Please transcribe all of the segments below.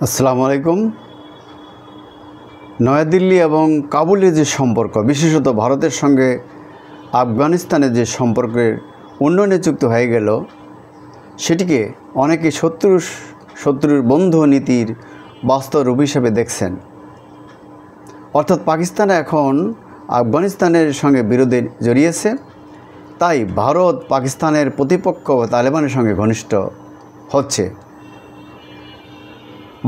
আসসালামু আলাইকুম। নয়াদিল্লি এবং কাবুলের যে সম্পর্ক, বিশেষত ভারতের সঙ্গে আফগানিস্তানের যে সম্পর্কের উন্নয়নে যুক্ত হয়ে গেল, সেটিকে অনেকে শত্রুর বন্ধু নীতির বাস্তব রূপ হিসেবে দেখছেন। অর্থাৎ পাকিস্তান এখন আফগানিস্তানের সঙ্গে বিরোধে জড়িয়েছে, তাই ভারত পাকিস্তানের প্রতিপক্ষ তালেবানের সঙ্গে ঘনিষ্ঠ হচ্ছে।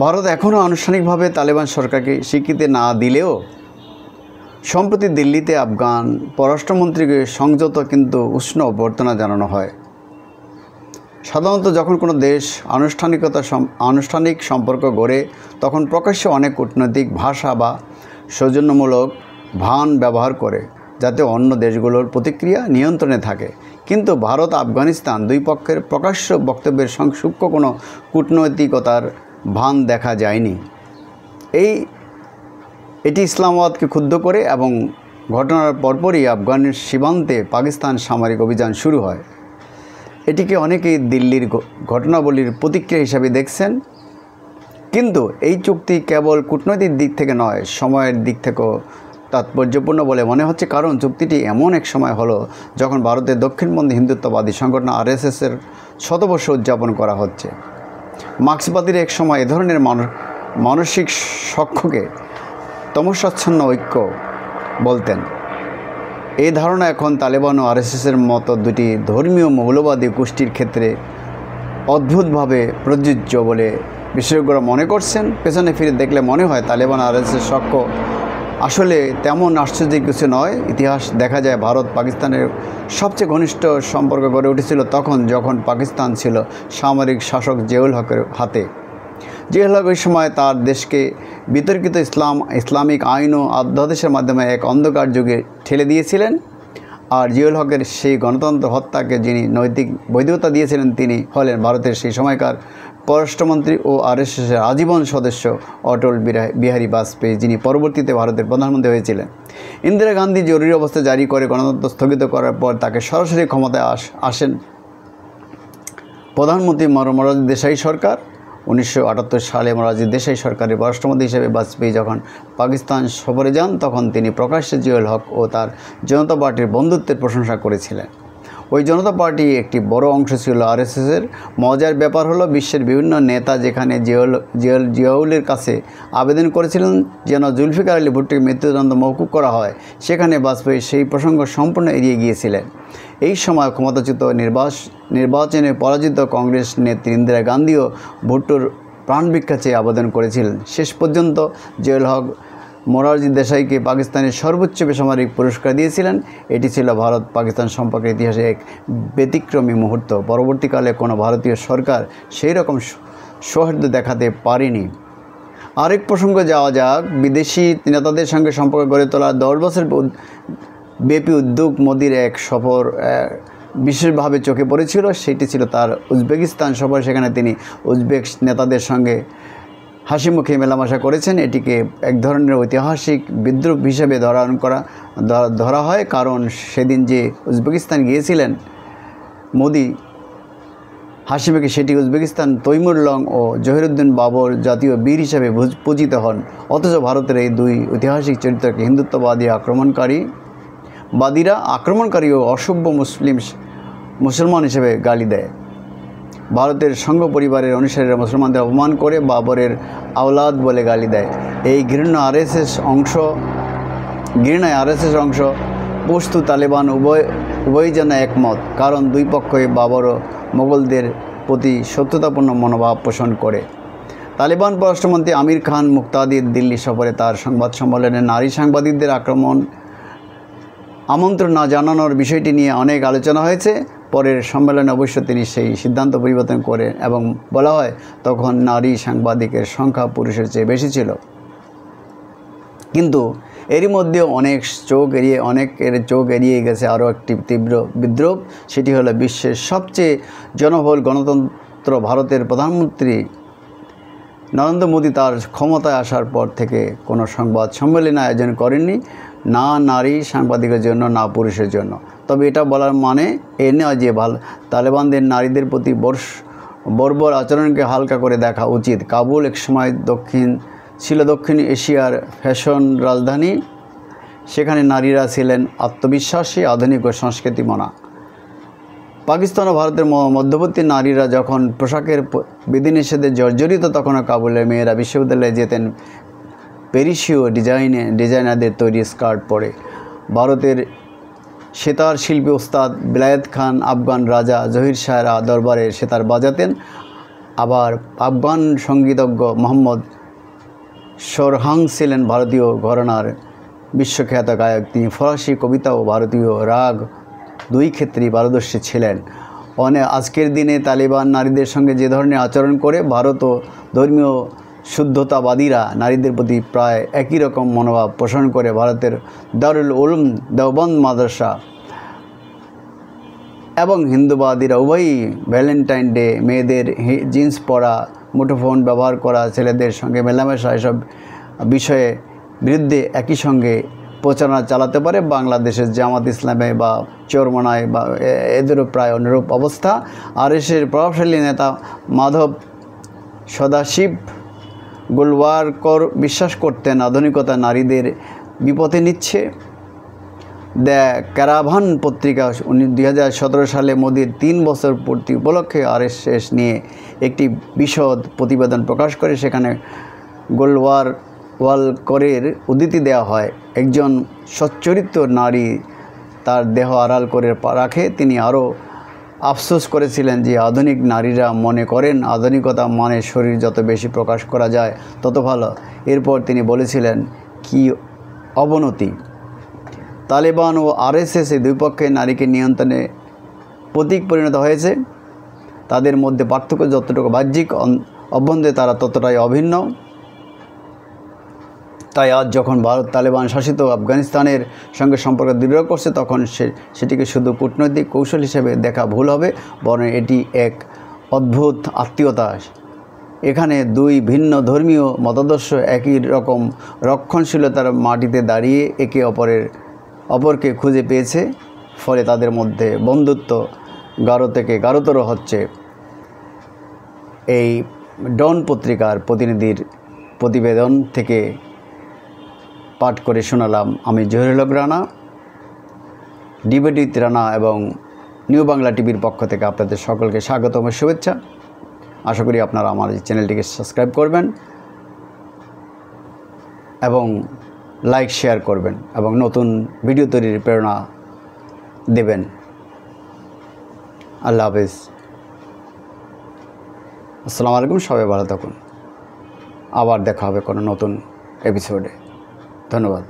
ভারত এখনও আনুষ্ঠানিকভাবে তালেবান সরকারকে স্বীকৃতি না দিলেও সম্প্রতি দিল্লিতে আফগান পররাষ্ট্রমন্ত্রীকে সংযত কিন্তু উষ্ণ অভ্যর্থনা জানানো হয়। সাধারণত যখন কোনো দেশ আনুষ্ঠানিক সম্পর্ক গড়ে, তখন প্রকাশ্যে অনেক কূটনৈতিক ভাষা বা সৌজন্যমূলক ভান ব্যবহার করে, যাতে অন্য দেশগুলোর প্রতিক্রিয়া নিয়ন্ত্রণে থাকে। কিন্তু ভারত আফগানিস্তান দুই পক্ষের প্রকাশ্য বক্তব্যের সূক্ষ্ম কোনো কূটনৈতিকতার ভান দেখা যায়নি। এটি ইসলামাবাদকে ক্ষুব্ধ করে এবং ঘটনার পরপরই আফগানের সীমান্তে পাকিস্তান সামরিক অভিযান শুরু হয়। এটিকে অনেকেই দিল্লির ঘটনাবলীর প্রতিক্রিয়া হিসাবে দেখছেন। কিন্তু এই চুক্তি কেবল কূটনৈতিক দিক থেকে নয়, সময়ের দিক থেকেও তাৎপর্যপূর্ণ বলে মনে হচ্ছে। কারণ চুক্তিটি এমন এক সময় হলো যখন ভারতের দক্ষিণপন্থী হিন্দুত্ববাদী সংগঠন RSSের শতবর্ষ উদযাপন করা হচ্ছে। মার্ক্সবাদীরা এক সময় এ ধরনের মানসিক সখ্যকে তমসাচ্ছন্ন ঐক্য বলতেন। এই ধারণা এখন তালেবান ও RSSের মতো দুটি ধর্মীয় মৌলবাদী গোষ্ঠীর ক্ষেত্রে অদ্ভুতভাবে প্রযোজ্য বলে বিশেষজ্ঞরা মনে করছেন। পেছনে ফিরে দেখলে মনে হয় তালেবান RSS সখ্য আসলে তেমন আশ্চর্য কিছু নয়। ইতিহাস দেখা যায় ভারত পাকিস্তানের সবচেয়ে ঘনিষ্ঠ সম্পর্ক গড়ে উঠেছিল যখন পাকিস্তান ছিল সামরিক শাসক জিয়াউল হকের হাতে। জিয়াউল হক ওই সময় তার দেশকে বিতর্কিত ইসলামিক আইন ও অধ্যাদেশের মাধ্যমে এক অন্ধকার যুগে ঠেলে দিয়েছিলেন। আর জিয়াউল হকের সেই গণতন্ত্র হত্যাকে যিনি নৈতিক বৈধতা দিয়েছিলেন, তিনি হলেন ভারতের সেই সময়কার পররাষ্ট্রমন্ত্রী ও RSSের আজীবন সদস্য অটল বিহারী বাজপেয়ী, যিনি পরবর্তীতে ভারতের প্রধানমন্ত্রী হয়েছিলেন। ইন্দিরা গান্ধী জরুরি অবস্থা জারি করে গণতন্ত্র স্থগিত করার পর তাকে সরাসরি ক্ষমতায় আসেন প্রধানমন্ত্রী মোরারজি দেশাই সরকার। 1978 সালে মোরারজি দেশাই সরকারের পররাষ্ট্রমন্ত্রী হিসেবে বাজপেয়ী যখন পাকিস্তান সফরে যান, তখন তিনি প্রকাশ্যে জিয়াউল হক ও তার জনতা পার্টির বন্ধুত্বের প্রশংসা করেছিলেন। ওই জনতা পার্টি একটি বড় অংশ ছিল RSSের। মজার ব্যাপার হলো, বিশ্বের বিভিন্ন নেতা যেখানে জিয়াউলের কাছে আবেদন করেছিলেন যেন জুলফিকার আলী ভুট্টোকে মৃত্যুদণ্ড মওকুফ করা হয়, সেখানে বাজপেয়ী সেই প্রসঙ্গ সম্পূর্ণ এড়িয়ে গিয়েছিলেন। এই সময় ক্ষমতাচ্যুত নির্বাচনে পরাজিত কংগ্রেস নেত্রী ইন্দিরা গান্ধীও ভুট্টোর প্রাণভিক্ষা চেয়ে আবেদন করেছিলেন। শেষ পর্যন্ত জিয়াউল হক মোরারজি দেশাইকে পাকিস্তানের সর্বোচ্চ বেসামরিক পুরস্কার দিয়েছিলেন। এটি ছিল ভারত পাকিস্তান সম্পর্কের ইতিহাসে এক ব্যতিক্রমী মুহূর্ত। পরবর্তীকালে কোনো ভারতীয় সরকার সেই রকম সৌহার্দ্য দেখাতে পারেনি। আরেক প্রসঙ্গে যাওয়া যাক। বিদেশি নেতাদের সঙ্গে সম্পর্ক গড়ে তোলার 10 বছর ব্যাপী উদ্যোগ মোদির এক সফর বিশেষভাবে চোখে পড়েছিল। সেটি ছিল তার উজবেকিস্তান সফর। সেখানে তিনি উজবেক নেতাদের সঙ্গে হাসিমুখে মেলামেশা করেছেন। এটিকে এক ধরনের ঐতিহাসিক বিদ্রুপ হিসেবে ধরা হয়, কারণ সেদিন যে উজবেকিস্তান গিয়েছিলেন মোদি হাসিমুখে, সেটি উজবেকিস্তান তৈমুর লং ও জহিরুদ্দিন বাবর জাতীয় বীর হিসেবে পূজিত হন। অথচ ভারতের এই দুই ঐতিহাসিক চরিত্রকে হিন্দুত্ববাদীরা আক্রমণকারী ও অসভ্য মুসলমান হিসেবে গালি দেয়। ভারতের সংঘ পরিবারের অনুসারীরা মুসলমানদের অপমান করে বাবরের আওলাদ বলে গালি দেয়। এই ঘৃণায় RSS অংশ পশতু তালেবান উভয়ই যেন একমত, কারণ দুই পক্ষই বাবর ও মোগলদের প্রতি শত্রুতাপূর্ণ মনোভাব পোষণ করে। তালেবান পররাষ্ট্রমন্ত্রী আমির খান মুক্তাদির দিল্লি সফরে তার সংবাদ সম্মেলনে নারী সাংবাদিকদের আমন্ত্রণ না জানানোর বিষয়টি নিয়ে অনেক আলোচনা হয়েছে। পরের সম্মেলনে অবশ্য তিনি সেই সিদ্ধান্ত পরিবর্তন করেন এবং বলা হয় তখন নারী সাংবাদিকের সংখ্যা পুরুষের চেয়ে বেশি ছিল। কিন্তু এরই মধ্যে অনেকের চোখ এড়িয়ে গেছে আরও একটি তীব্র বিদ্রোহ। সেটি হলো বিশ্বের সবচেয়ে জনবহুল গণতন্ত্র ভারতের প্রধানমন্ত্রী নরেন্দ্র মোদী তার ক্ষমতায় আসার পর থেকে কোনো সংবাদ সম্মেলন আয়োজন করেননি, না নারী সাংবাদিকের জন্য না পুরুষের জন্য। তবে এটা বলার মানে এ নয় যে তালেবানদের নারীদের প্রতি বর্বর আচরণকে হালকা করে দেখা উচিত। কাবুল একসময় দক্ষিণ এশিয়ার ফ্যাশন রাজধানী। সেখানে নারীরা ছিলেন আত্মবিশ্বাসী, আধুনিক ও সংস্কৃতিমনা। পাকিস্তান ও ভারতের মধ্যবর্তী নারীরা যখন পোশাকের বিধিনিষেধে জর্জরিত, তখনও কাবুলের মেয়েরা বিশ্ববিদ্যালয়ে যেতেন পেরিসীয় ডিজাইনারদের তৈরি স্কার্ট পরে। ভারতের সেতার শিল্পী ওস্তাদ বিলায়েত খান আফগান রাজা জহির শাহের দরবারে সেতার বাজাতেন। আবার আফগান সঙ্গীতজ্ঞ মোহাম্মদ সোরহাং ছিলেন ভারতীয় ঘরানার বিশ্বখ্যাত গায়ক। তিনি ফরাসি কবিতা ও ভারতীয় রাগ দুই ক্ষেত্রেই পারদর্শী ছিলেন। আজকের দিনে তালিবান নারীদের সঙ্গে যে ধরনের আচরণ করে, ভারত ও ধর্মীয় শুদ্ধতাবাদীরা নারীদের প্রতি প্রায় একই রকম মনোভাব পোষণ করে। ভারতের দারুল উলুম দেওবন্দ মাদ্রাসা এবং হিন্দুবাদীরা উভয়ই ভ্যালেন্টাইন ডে, মেয়েদের জিন্স পরা, মুঠোফোন ব্যবহার করা, ছেলেদের সঙ্গে মেলামেশা, এসব বিষয়ে বিরুদ্ধে একই সঙ্গে প্রচারণা চালাতে পারে। বাংলাদেশের জামাত ইসলামে বা চরমনায় বা এদেরও প্রায় অনুরূপ অবস্থা। আরএসএর প্রভাবশালী নেতা মাধব সদাশিব গোলওয়ারকর বিশ্বাস করতেন আধুনিকতা নারীদের বিপথে নিচ্ছে। দ্য ক্যারাভান পত্রিকা 2017 সালে মোদির 3 বছর পূর্তি উপলক্ষে আরএসএস নিয়ে একটি বিশদ প্রতিবেদন প্রকাশ করে। সেখানে গোলওয়ারকরের উদ্ধৃতি দেওয়া হয়, একজন সচ্চরিত্র নারী তার দেহ আড়াল করে রাখে। তিনি আরও আফসোস করেছিলেন যে আধুনিক নারীরা মনে করেন আধুনিকতা মানে শরীর যত বেশি প্রকাশ করা যায় তত ভালো। এরপর তিনি বলেছিলেন, কি অবনতি! তালেবান ও আরএসএস এই দুই পক্ষে নারীকে নিয়ন্ত্রণে প্রতীক পরিণত হয়েছে। তাদের মধ্যে পার্থক্য যতটুকু বাহ্যিক, অভ্যন্তরে তারা ততটাই অভিন্ন। তাই আজ যখন ভারত তালেবান শাসিত আফগানিস্তানের সঙ্গে সম্পর্ক দৃঢ় করছে, তখন সেটিকে শুধু কূটনৈতিক কৌশল হিসেবে দেখা ভুল হবে, বরং এটি এক অদ্ভুত আত্মীয়তা। এখানে দুই ভিন্ন ধর্মীয় মতাদর্শ একই রকম রক্ষণশীলতার মাটিতে দাঁড়িয়ে একে অপরকে খুঁজে পেয়েছে। ফলে তাদের মধ্যে বন্ধুত্ব গাঢ় থেকে গাঢ়তর হচ্ছে। এই ডন পত্রিকার প্রতিনিধির প্রতিবেদন থেকে পাঠ করে শোনালাম আমি জহিরুল হক রানা, ডিবেটিভ রানা এবং নিউ বাংলা টিভির পক্ষ থেকে আপনাদের সকলকে স্বাগতম ও শুভেচ্ছা। আশা করি আপনারা আমার এই চ্যানেলটিকে সাবস্ক্রাইব করবেন এবং লাইক শেয়ার করবেন এবং নতুন ভিডিও তৈরির প্রেরণা দেবেন। আল্লাহ হাফেজ। আসসালামু আলাইকুম। সবাই ভালো থাকুন। আবার দেখা হবে কোনো নতুন এপিসোডে। ধন্যবাদ।